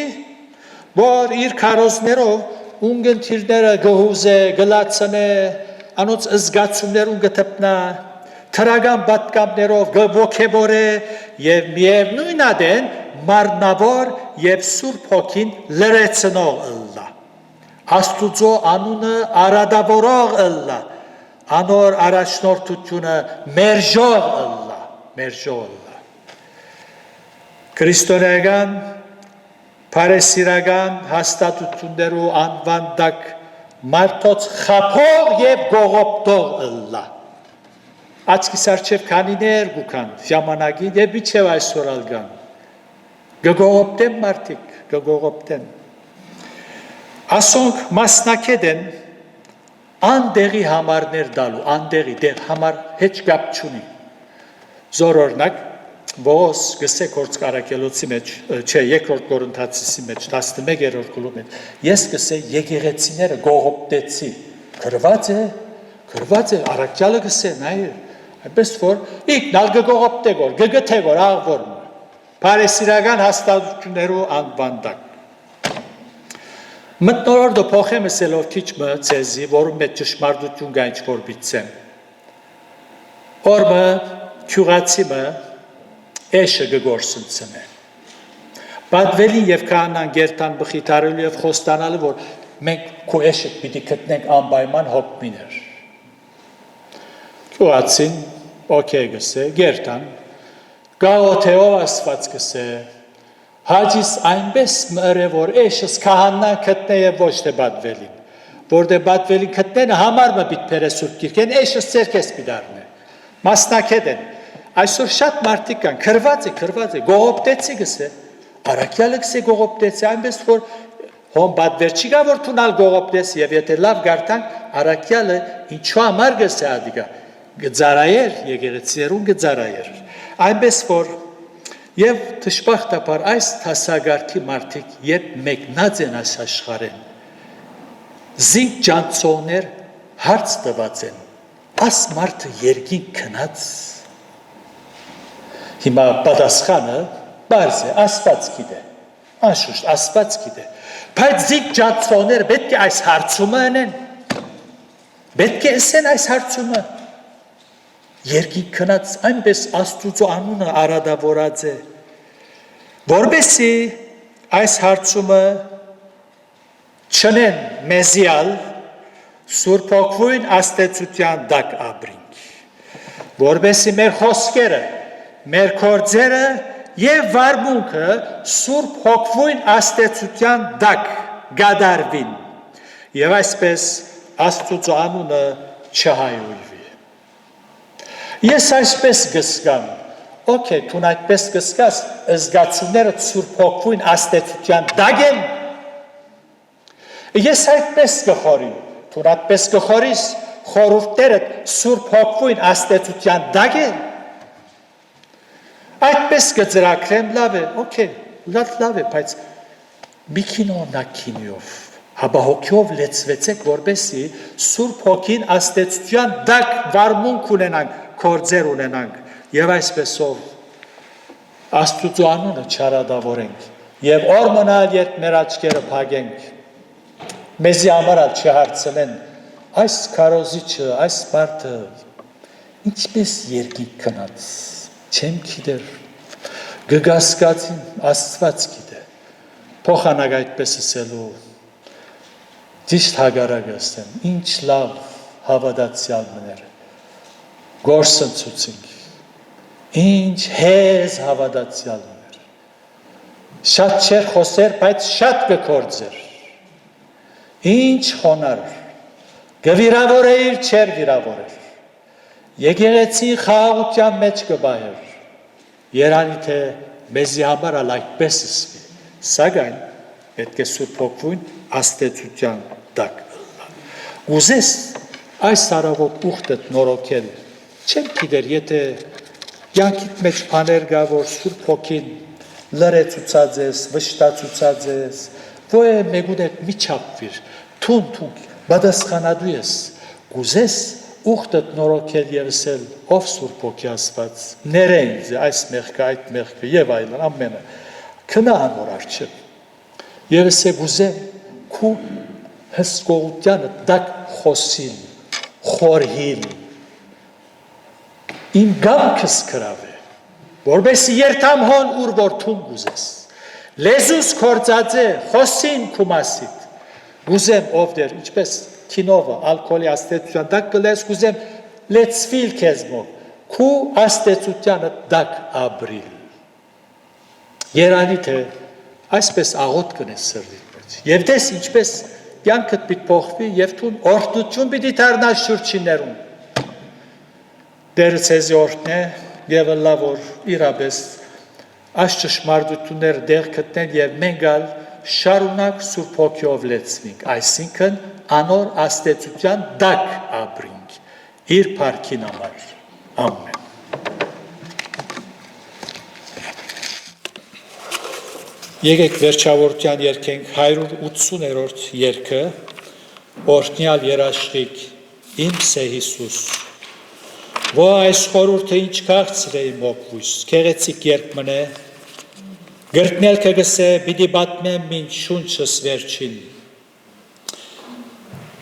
A: որ իր քարոզներով ունգընթիրները գհուզե, գլացնե, անոց զգացումներուն գտպնա, թրագան բատկամներով գվոքեբորե և միևնույն ադեն մարմնավոր և Սուրբ Հոգին լրեցնող ըլլա, Աստուծո անունը արադավորող ըլլա, անոր առաջնորդությունը մերժող ըլլա, Քրիստոնեական, Փարեսիրական հաստատություններու անվանդակ մարդոց խափող և գողոպտող ըլլա, աչքիս արջև կանիներ գուքան, ժամանակին և իչև այսօր ալգան, գգողոպտեն մարդիկ, գգողոպտեն, ասոնք մասնակետ են անդեղի համարներ դալու, անդեղի դեղ համար հեչ գապ չունի, զորօրնակ, Ողոս գսեք որց կարակելոցի մեջ, չէ, երկրորդ Կորինթացիսի մեջ, 11-րդ գլուխ մեջ, ես գսե եկեղեցիները գողոպտեցի, գրված է, առաքյալը գսե, նայր, այնպես որ, իքնալ գողոպտեգոր, գգթեգոր, աղվորմը, Փարեսիրական հաստատություններու անվանդակ։ Մտնորորդը փոխեմ ասելով քիչ մը ցեզի, որում մեջ ճշմարտություն կա ինչ որ բիցեմ։ Օրը քյուղացի մը էշը գորսնցնե։ Պատվելին եւ քահանան գերտան բխիթարելու եւ խոստանալու որ մենք քո էշը պիտի գտնենք անպայման հոգմիներ։ Քյուղացին օքեյ գսե գերտան գաոթեով ասված գսե Հաջիս այնպես մըրե որ էշս քահանան գտնե եւ ոչ թե պատվելին որտե պատվելին գտնենը համար մը պիտ փերը սուրբ գիրքեն էշս ցերքես պիտարնե մասնակետ են այսօր շատ մարդիկ կան քրված է գողոպտեցի գսե Արաքյալը գսե գողոպտեցի այնպես որ հոն պատվերջի գա որ թունալ գողոպտես եւ եթե լավ գարտանք Արաքյալը ինչու համար գսե ադիգա գծարայեր եկեղեցիերուն գծարայեր այնպես որ Եվ թշպախտապար այս թասագարքի մարդիկ երբ մեկնած են այս աշխարհեն զինք ջանցողներ հարց տված են աս մարդը երկին քնած Հիմա պատասխանը բարձ է Աստված գիտե անշուշտ Աստված գիտե բայց զինք ջանցողները պետք է այս հարցումը անեն պետք է ասեն այս հարցումը Երկին քնած այնպես Աստուծո անունը արադավորած է որբեսի այս հարցումը չնեն մեզիալ Սուրբ Հոգին աստեցության դակ ապրինք որբեսի մեր խոսքերը մեր գործերը եւ վարմունքը Սուրբ Հոգին աստեցության դակ գադարվին եւ այսպես Աստուծո անունը չհայույվի Ես այսպես գսկամ, օքեյ, թուն այդպես գսկաս, զգացումները Սուրբ Հոգին աստեցության դակ են, ես այդպես գխորի, թուն այդպես գխորիս, խորհուրդներդ Սուրբ Հոգին աստեցության դակ են, այդպես գծրակրեմ լավ է, օքեյ, լավ է, բայց մի քինիով, Հաբա հոգիով լեցվեցեք, որբեսի Սուրբ Հոգին աստեցության դակ վարմունք ունենանք, կործեր ունենանք և այսպեսով աստուծո անունը չարադավորենք և օր մնալ երբ մեր աչքերը փակենք մեզի ամարալ չհարցնեն այս քարոզիչը այս մարդը ինչպես երկիկ քնած չեմ գիտեր գգասկածին Աստված գիտե փոխանակ այդպես ասելու ճիշտ հագարակ ասեմ ինչ լավ հավատացյալ մներ Գործընծուցինք, ինչ հեզ հավատացյալ ուներ, շատ չեր խոսեր, բայց շատ կկործեր, ինչ խոնար, գվիրավոր էիր, չեր վիրավոր էր, եկեղեցի խաղաղության մեջ կբահեր, երանի թե մեզի համար ալ այդպես ասվի, սակայն պետք է Սուրբ Հոգին աստեցության դակ ուզես այս արավոտ ուխտդ նորոգել Չեմ գիտեր, եթե կյանքիդ մեջ բաներ կա, որ Սուրբ Հոգին լրացուցած ես, վշտացուցած ես, ոչ մեգուն հետ մի չափվիր, թուն, պատասխանատու ես, գուզես ուխտդ նորոգել եւ ասել, ով Սուրբ Հոգի ասված, ները ինձ այս մեղքը, այդ մեղքը եւ այլն, ամենը, քնա անոր արչեւ։ Եվ ասե գուզեմ քու հսկողությանը դակ խոսիլ, խորհիլ Իմ գամքս կրավ է, որբեսի երթամ հոն ուր որ թուն գուզես, լեզուս կործած է, խոսին կումասիտ, գուզեմ ով դեր, ինչպես կինովը, ալքոլի աստեցության դակ կլես, գուզեմ լեցվիլ կեզմով, կու աստեցությանը դակ աբրիլ, երանի թե այսպես աղոտ կնես սրդիտ մեջ, և դես ինչպես կյանքդ պիտ պոխվի, և թուն օրդություն պիտի թարնաշ շուրչիներուն, Դերը ցեզի օրհնե եւ ըլլա որ իրապես այս ճշմարտություններ դեղ գտնեն եւ մենք ալ շարունակ Սուրբ Հոգիով լեցվենք, այսինքն անոր աստեցության դակ ապրենք իր փառքին համար։ Ամեն։ Եկեք վերջավորության երգենք 180-րդ երգը օրհնյալ երաշխիք իմ Սե Հիսուս Ո այս խորհուրդը ինչ քաղցր է իմ օգուս, քեղեցիկ երկ մնե, Գրտնել կգսե պիտի պատմեմ մինչ շունչս վերջին։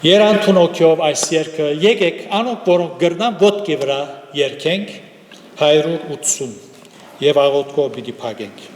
A: Երանթունոքյով այս երկը եկեք անոնք որոնք գրնան ոտքի վրա երկենք 180 եւ աղոթքով պիտի փակենք։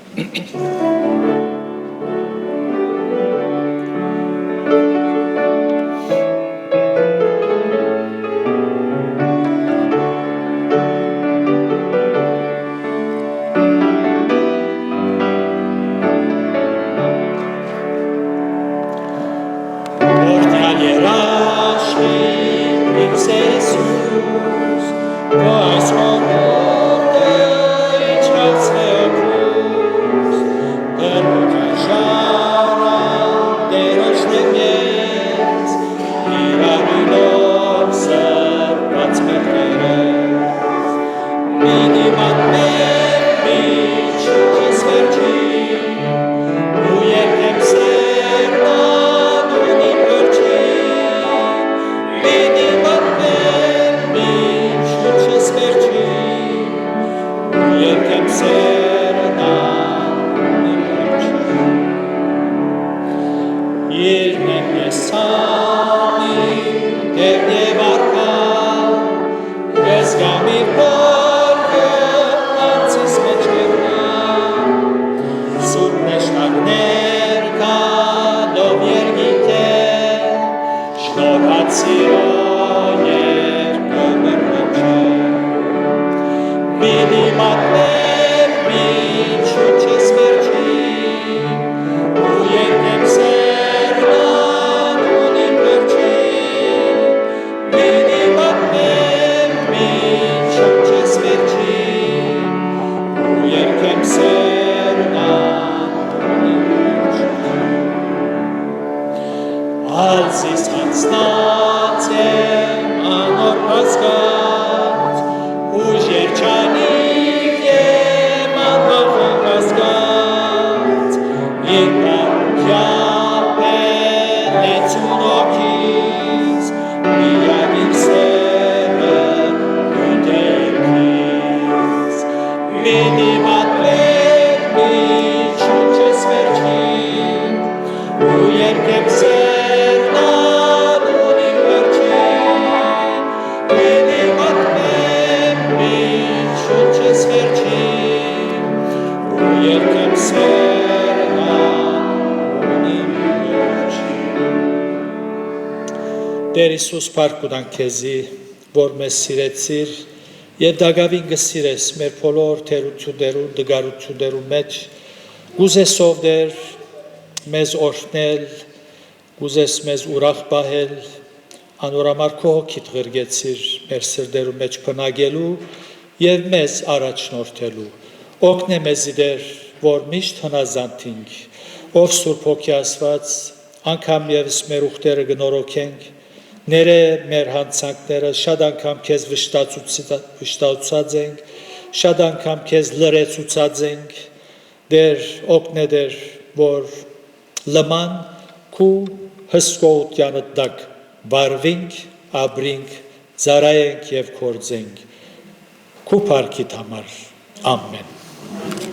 A: Տեր Հիսուս փառք ունենք քեզի, որ մեզ սիրեցիր եւ դակավին գսիրես մեր բոլոր թերություններու դգարություններու մեջ, գուզես ով դեր մեզ օրհնել, գուզես մեզ ուրախ պահել, անորամար քո հոգիդ ղրգեցիր մեր սրտերու մեջ բնագելու եւ մեզ առաջնորդելու, օգնե մեզի դեր, որ միշտ հնազանդենք, ով Սուրբ Հոգի Աստված, անգամ եւս մեր ուխտերը գնորոքենք, Ները մեր հանցանքները շատ անգամ քեզ վշտացած ենք, շատ անգամ քեզ լրացուցած ենք, դեր օգնե դեր, որ լման քու հսկողությանը դակ բարվինք, ապրինք, ծառայենք եւ կործենք, քու փառքիդ համար, ամեն։